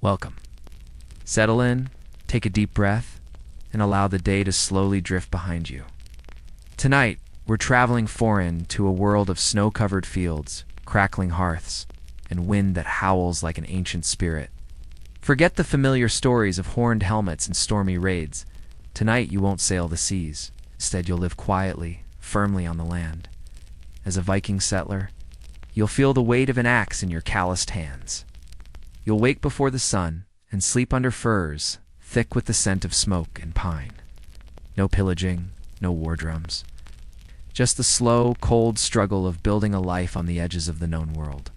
Welcome. Settle in, take a deep breath, and allow the day to slowly drift behind you. Tonight, we're traveling foreign to a world of snow-covered fields, crackling hearths, and wind that howls like an ancient spirit. Forget the familiar stories of horned helmets and stormy raids. Tonight you won't sail the seas. Instead, you'll live quietly, firmly on the land. As a Viking settler, you'll feel the weight of an axe in your calloused hands. You'll wake before the sun and sleep under firs, thick with the scent of smoke and pine. No pillaging, no war drums. Just the slow, cold struggle of building a life on the edges of the known world.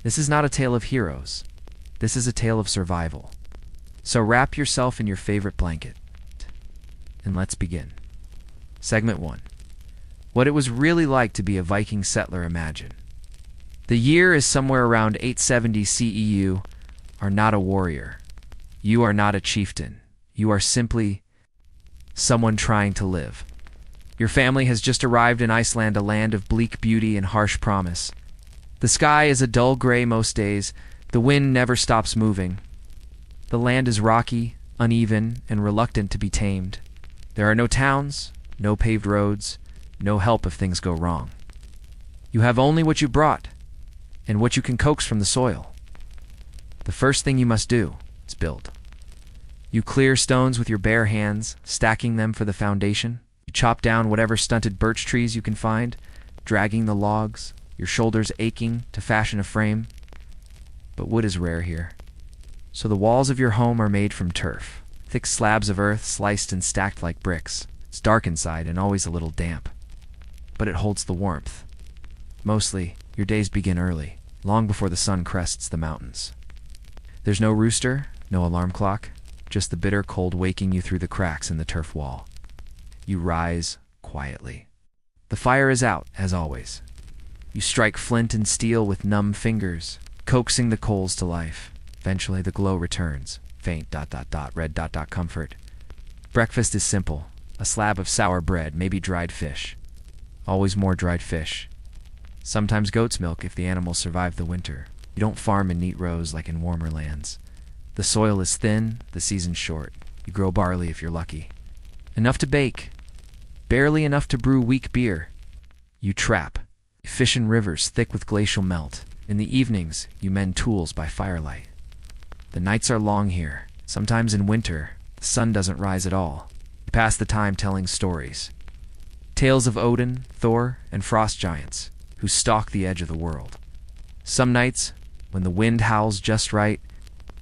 This is not a tale of heroes. This is a tale of survival. So wrap yourself in your favorite blanket, and let's begin. Segment 1. What it was really like to be a Viking settler. Imagine. The year is somewhere around 870 CE. You are not a warrior. You are not a chieftain. You are simply someone trying to live. Your family has just arrived in Iceland, a land of bleak beauty and harsh promise. The sky is a dull gray most days. The wind never stops moving. The land is rocky, uneven, and reluctant to be tamed. There are no towns, no paved roads, no help if things go wrong. You have only what you brought, and what you can coax from the soil. The first thing you must do is build. You clear stones with your bare hands, stacking them for the foundation. You chop down whatever stunted birch trees you can find, dragging the logs, your shoulders aching to fashion a frame. But wood is rare here. So the walls of your home are made from turf, thick slabs of earth sliced and stacked like bricks. It's dark inside and always a little damp, but it holds the warmth. Mostly, your days begin early, long before the sun crests the mountains. There's no rooster, no alarm clock, just the bitter cold waking you through the cracks in the turf wall. You rise quietly. The fire is out, as always. You strike flint and steel with numb fingers, coaxing the coals to life. Eventually the glow returns, faint ... red ... comfort. Breakfast is simple, a slab of sour bread, maybe dried fish. Always more dried fish. Sometimes goat's milk if the animals survive the winter. You don't farm in neat rows like in warmer lands. The soil is thin, the season's short. You grow barley if you're lucky. Enough to bake, barely enough to brew weak beer. You trap, you fish in rivers thick with glacial melt. In the evenings, you mend tools by firelight. The nights are long here. Sometimes in winter, the sun doesn't rise at all. You pass the time telling stories. Tales of Odin, Thor, and frost giants who stalk the edge of the world. Some nights, when the wind howls just right,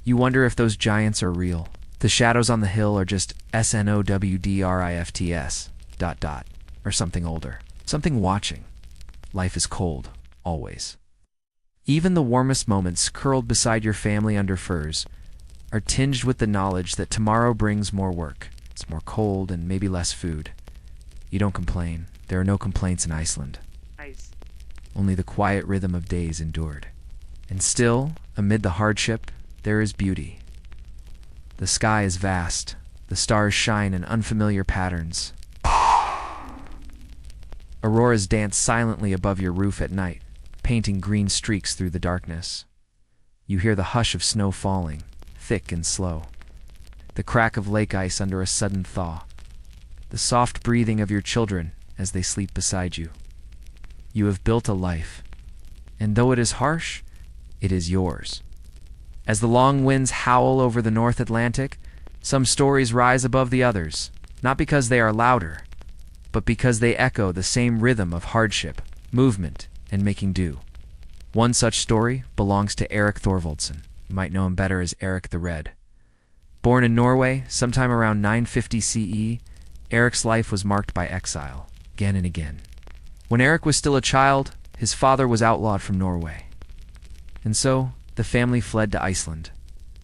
you wonder if those giants are real. The shadows on the hill are just snowdrifts ... or something older. Something watching. Life is cold, always. Even the warmest moments curled beside your family under firs are tinged with the knowledge that tomorrow brings more work. It's more cold and maybe less food. You don't complain. There are no complaints in Iceland. Nice. Only the quiet rhythm of days endured. And still, amid the hardship, there is beauty. The sky is vast. The stars shine in unfamiliar patterns. Auroras dance silently above your roof at night, painting green streaks through the darkness. You hear the hush of snow falling, thick and slow. The crack of lake ice under a sudden thaw. The soft breathing of your children as they sleep beside you. You have built a life, and though it is harsh, it is yours. As the long winds howl over the North Atlantic, some stories rise above the others, not because they are louder, but because they echo the same rhythm of hardship, movement, and making do. One such story belongs to Erik Thorvaldsen. You might know him better as Erik the Red. Born in Norway, sometime around 950 CE, Erik's life was marked by exile, again and again. When Erik was still a child, his father was outlawed from Norway. And so, the family fled to Iceland,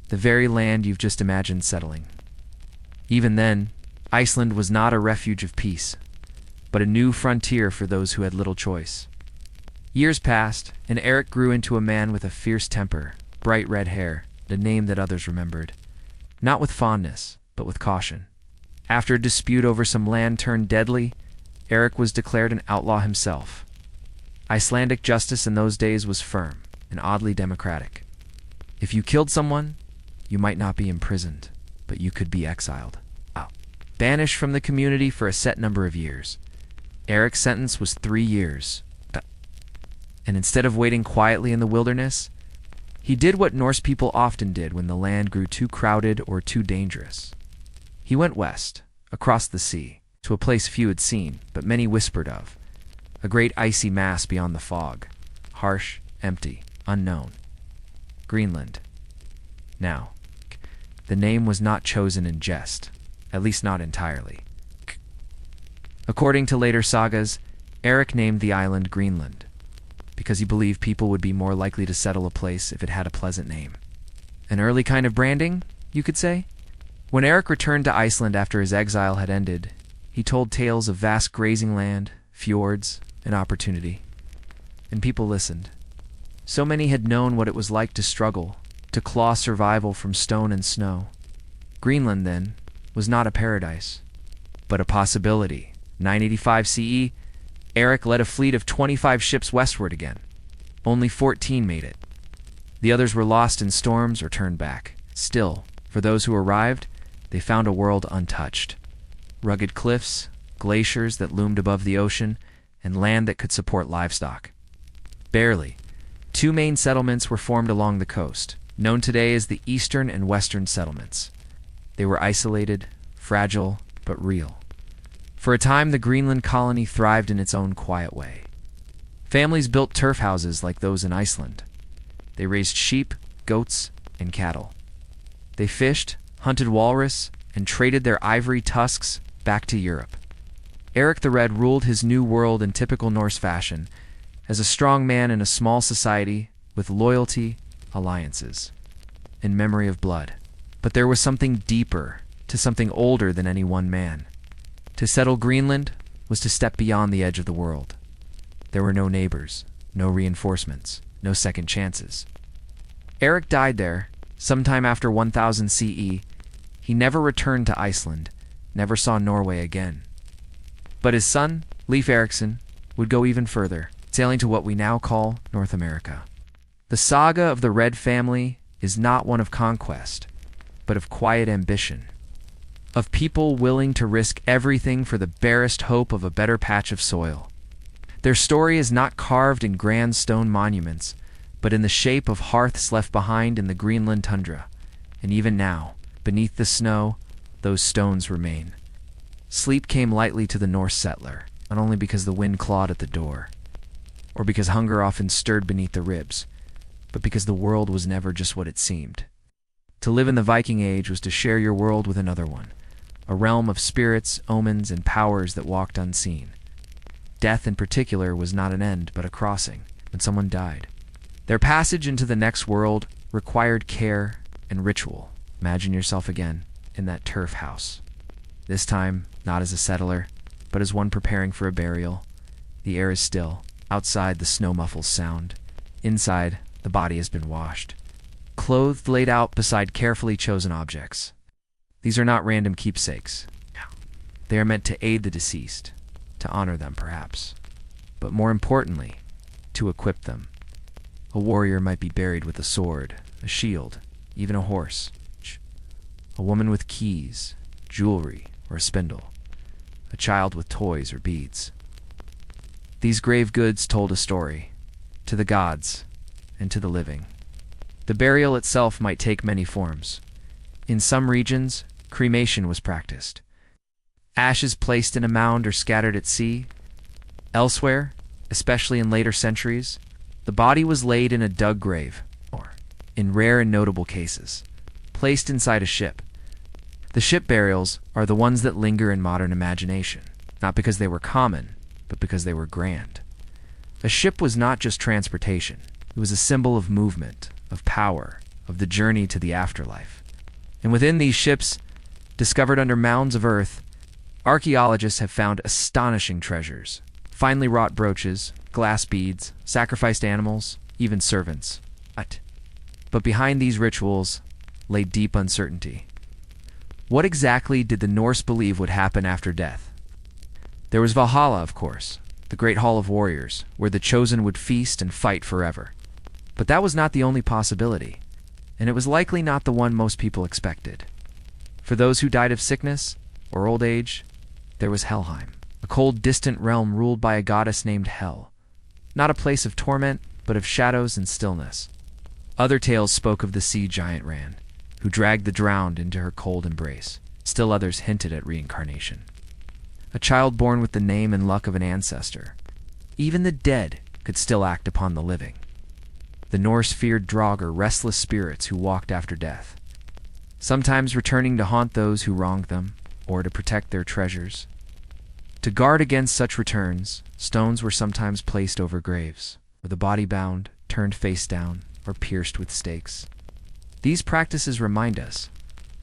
the very land you've just imagined settling. Even then, Iceland was not a refuge of peace, but a new frontier for those who had little choice. Years passed, and Erik grew into a man with a fierce temper, bright red hair, and a name that others remembered. Not with fondness, but with caution. After a dispute over some land turned deadly, Erik was declared an outlaw himself. Icelandic justice in those days was firm and oddly democratic. If you killed someone, you might not be imprisoned, but you could be exiled. Banished from the community for a set number of years. Erik's sentence was 3 years. And instead of waiting quietly in the wilderness, he did what Norse people often did when the land grew too crowded or too dangerous. He went west, across the sea, to a place few had seen, but many whispered of. A great icy mass beyond the fog. Harsh, empty, unknown. Greenland. Now, the name was not chosen in jest, at least not entirely. According to later sagas, Erik named the island Greenland, because he believed people would be more likely to settle a place if it had a pleasant name. An early kind of branding, you could say? When Erik returned to Iceland after his exile had ended, he told tales of vast grazing land, fjords, and opportunity. And people listened. So many had known what it was like to struggle, to claw survival from stone and snow. Greenland, then, was not a paradise, but a possibility. 985 CE, Erik led a fleet of 25 ships westward again. Only 14 made it. The others were lost in storms or turned back. Still, for those who arrived, they found a world untouched. Rugged cliffs, glaciers that loomed above the ocean, and land that could support livestock. Barely. 2 main settlements were formed along the coast, known today as the Eastern and Western settlements. They were isolated, fragile, but real. For a time, the Greenland colony thrived in its own quiet way. Families built turf houses like those in Iceland. They raised sheep, goats, and cattle. They fished, hunted walrus, and traded their ivory tusks back to Europe. Erik the Red ruled his new world in typical Norse fashion, as a strong man in a small society with loyalty, alliances, in memory of blood. But there was something deeper, to something older than any one man. To settle Greenland was to step beyond the edge of the world. There were no neighbors, no reinforcements, no second chances. Erik died there, sometime after 1000 CE. He never returned to Iceland, never saw Norway again. But his son, Leif Erikson, would go even further, sailing to what we now call North America. The saga of the Red family is not one of conquest, but of quiet ambition, of people willing to risk everything for the barest hope of a better patch of soil. Their story is not carved in grand stone monuments, but in the shape of hearths left behind in the Greenland tundra. And even now, beneath the snow, those stones remain. Sleep came lightly to the Norse settler, not only because the wind clawed at the door, or because hunger often stirred beneath the ribs, but because the world was never just what it seemed. To live in the Viking age was to share your world with another one, a realm of spirits, omens, and powers that walked unseen. Death in particular was not an end, but a crossing, when someone died. Their passage into the next world required care and ritual. Imagine yourself again in that turf house. This time, not as a settler, but as one preparing for a burial. The air is still. Outside, the snow muffles sound. Inside, the body has been washed, clothed laid out beside carefully chosen objects. These are not random keepsakes. They are meant to aid the deceased, to honor them perhaps, but more importantly, to equip them. A warrior might be buried with a sword, a shield, even a horse. A woman with keys, jewelry, or a spindle. A child with toys or beads. These grave goods told a story, to the gods and to the living. The burial itself might take many forms. In some regions, cremation was practiced. Ashes placed in a mound or scattered at sea. Elsewhere, especially in later centuries, the body was laid in a dug grave, or, in rare and notable cases, placed inside a ship. The ship burials are the ones that linger in modern imagination, not because they were common, but because they were grand. A ship was not just transportation. It was a symbol of movement, of power, of the journey to the afterlife. And within these ships, discovered under mounds of earth, archaeologists have found astonishing treasures. Finely wrought brooches, glass beads, sacrificed animals, even servants. But behind these rituals lay deep uncertainty. What exactly did the Norse believe would happen after death? There was Valhalla, of course, the great hall of warriors, where the chosen would feast and fight forever. But that was not the only possibility. and it was likely not the one most people expected. For those who died of sickness or old age, there was Helheim, a cold, distant realm ruled by a goddess named Hel. Not a place of torment, but of shadows and stillness. Other tales spoke of the sea giant Ran, who dragged the drowned into her cold embrace. Still others hinted at reincarnation. A child born with the name and luck of an ancestor. Even the dead could still act upon the living. The Norse feared Draugr, restless spirits who walked after death, sometimes returning to haunt those who wronged them, or to protect their treasures. To guard against such returns, stones were sometimes placed over graves, or the body bound, turned face down, or pierced with stakes. These practices remind us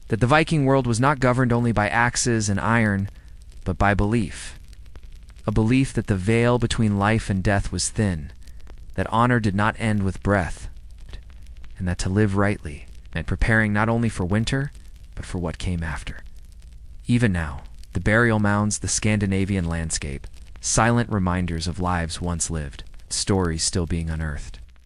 that the Viking world was not governed only by axes and iron, but by belief. A belief that the veil between life and death was thin, that honor did not end with breath, and that to live rightly meant preparing not only for winter, but for what came after. Even now, the burial mounds, the Scandinavian landscape, silent reminders of lives once lived, stories still being unearthed.